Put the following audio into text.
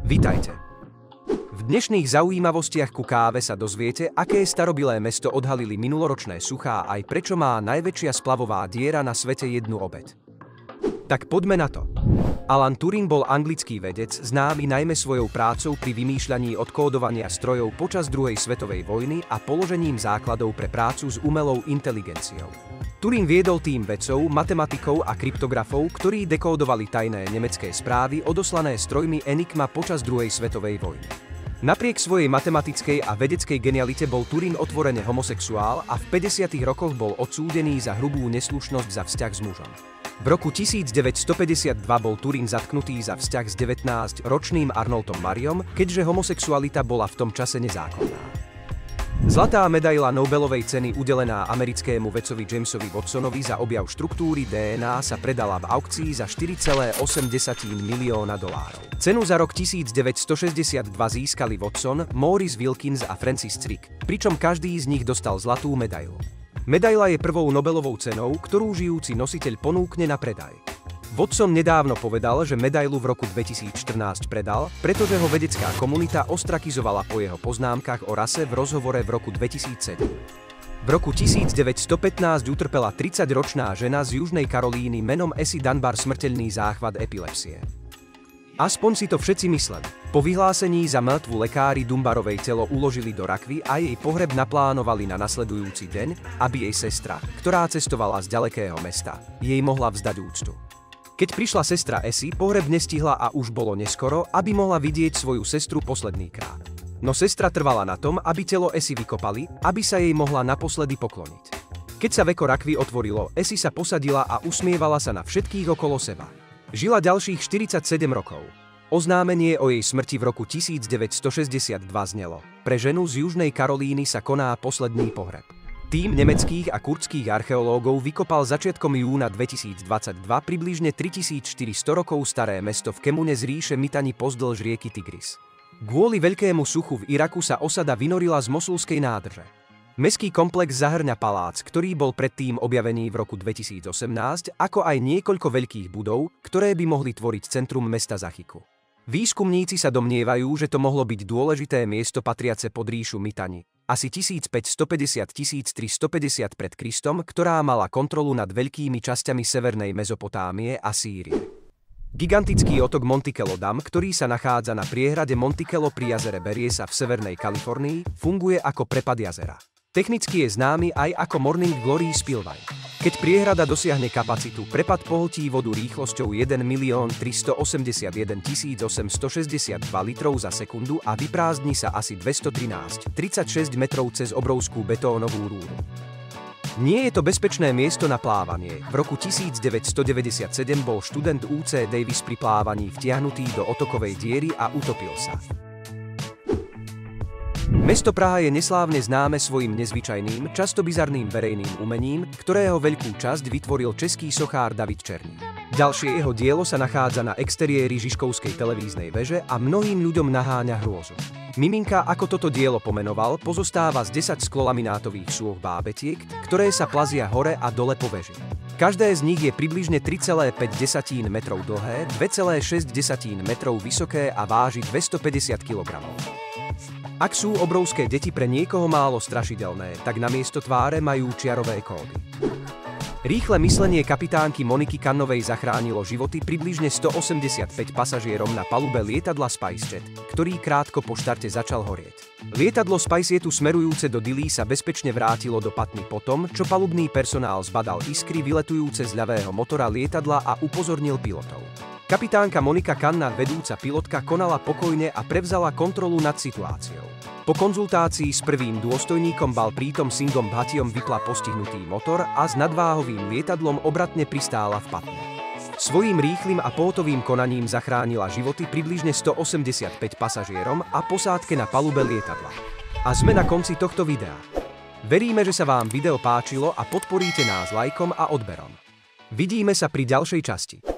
Vitajte. V dnešných zaujímavostiach ku káve sa dozviete, aké starobilé mesto odhalili minuloročné suchá a aj prečo má najväčšia splavová diera na svete jednu obeť. Tak poďme na to. Alan Turing bol anglický vedec, známy najmä svojou prácou pri vymýšľaní odkódovania strojov počas druhej svetovej vojny a položením základov pre prácu s umelou inteligenciou. Turing viedol tím vedcov, matematikov a kryptografov, ktorí dekódovali tajné nemecké správy odoslané strojmi Enigma počas druhej svetovej vojny. Napriek svojej matematickej a vedeckej genialite bol Turing otvorene homosexuál a v 50. rokoch bol odsúdený za hrubú neslušnosť za vzťah s mužom. V roku 1952 bol Turing zatknutý za vzťah s 19-ročným Arnoldom Mariom, keďže homosexualita bola v tom čase nezákonná. Zlatá medaila Nobelovej ceny udelená americkému vedcovi Jamesovi Watsonovi za objav štruktúry DNA sa predala v aukcii za $4,8 milióna. Cenu za rok 1962 získali Watson, Maurice Wilkins a Francis Crick, pričom každý z nich dostal zlatú medailu. Medaila je prvou Nobelovou cenou, ktorú žijúci nositeľ ponúkne na predaj. Watson nedávno povedal, že medailu v roku 2014 predal, pretože ho vedecká komunita ostrakizovala po jeho poznámkach o rase v rozhovore v roku 2007. V roku 1915 utrpela 30-ročná žena z Južnej Karolíny menom Essie Dunbar smrteľný záchvat epilepsie. Aspoň si to všetci mysleli. Po vyhlásení za mŕtvu lekári Dunbarovej telo uložili do rakvy a jej pohreb naplánovali na nasledujúci deň, aby jej sestra, ktorá cestovala z ďalekého mesta, jej mohla vzdať úctu. Keď prišla sestra Essie, pohreb nestihla a už bolo neskoro, aby mohla vidieť svoju sestru posledný krát. No sestra trvala na tom, aby telo Essie vykopali, aby sa jej mohla naposledy pokloniť. Keď sa veko rakvy otvorilo, Essie sa posadila a usmievala sa na všetkých okolo seba. Žila ďalších 47 rokov. Oznámenie o jej smrti v roku 1962 znelo: pre ženu z Južnej Karolíny sa koná posledný pohreb. Tím nemeckých a kurdských archeológov vykopal začiatkom júna 2022 približne 3400 rokov staré mesto v Kemune z ríše Mitanni pozdĺž rieky Tigris. Kvôli veľkému suchu v Iraku sa osada vynorila z mosulskej nádrže. Mestský komplex zahŕňa palác, ktorý bol predtým objavený v roku 2018, ako aj niekoľko veľkých budov, ktoré by mohli tvoriť centrum mesta Zachyku. Výskumníci sa domnievajú, že to mohlo byť dôležité miesto patriace pod ríšu Mitanni, asi 1550–1350 pred Kristom, ktorá mala kontrolu nad veľkými časťami severnej Mezopotámie a Sýrie. Gigantický otok Monticello Dam, ktorý sa nachádza na priehrade Monticello pri jazere Berryessa v severnej Kalifornii, funguje ako prepad jazera. Technicky je známy aj ako Morning Glory Spillway. Keď priehrada dosiahne kapacitu, prepad pohltí vodu rýchlosťou 1 381 862 litrov za sekundu a vyprázdni sa asi 213,36 metrov cez obrovskú betónovú rúru. Nie je to bezpečné miesto na plávanie. V roku 1997 bol študent UC Davis pri plávaní vtiahnutý do otokovej diery a utopil sa. Mesto Praha je neslávne známe svojim nezvyčajným, často bizarným verejným umením, ktorého veľkú časť vytvoril český sochár David Černý. Ďalšie jeho dielo sa nachádza na exteriéri Žižkovskej televíznej veže a mnohým ľuďom naháňa hrôzu. Miminka, ako toto dielo pomenoval, pozostáva z 10 sklolaminátových sôch bábetiek, ktoré sa plazia hore a dole po veži. Každé z nich je približne 3,5 metrov dlhé, 2,6 metrov vysoké a váži 250 kg. Ak sú obrovské deti pre niekoho málo strašidelné, tak namiesto tváre majú čiarové kódy. Rýchle myslenie kapitánky Moniky Kannovej zachránilo životy približne 185 pasažierom na palube lietadla SpiceJet, ktorý krátko po štarte začal horieť. Lietadlo SpiceJetu smerujúce do Dillí sa bezpečne vrátilo do Patny potom, čo palubný personál zbadal iskry vyletujúce z ľavého motora lietadla a upozornil pilotov. Kapitánka Monika Kanna, vedúca pilotka, konala pokojne a prevzala kontrolu nad situáciou. Po konzultácii s prvým dôstojníkom bal prítom Singhom Bhatiom vypla postihnutý motor a s nadváhovým lietadlom obratne pristála v Patne. Svojím rýchlym a pótovým konaním zachránila životy približne 185 pasažierom a posádke na palube lietadla. A sme na konci tohto videa. Veríme, že sa vám video páčilo a podporíte nás lajkom a odberom. Vidíme sa pri ďalšej časti.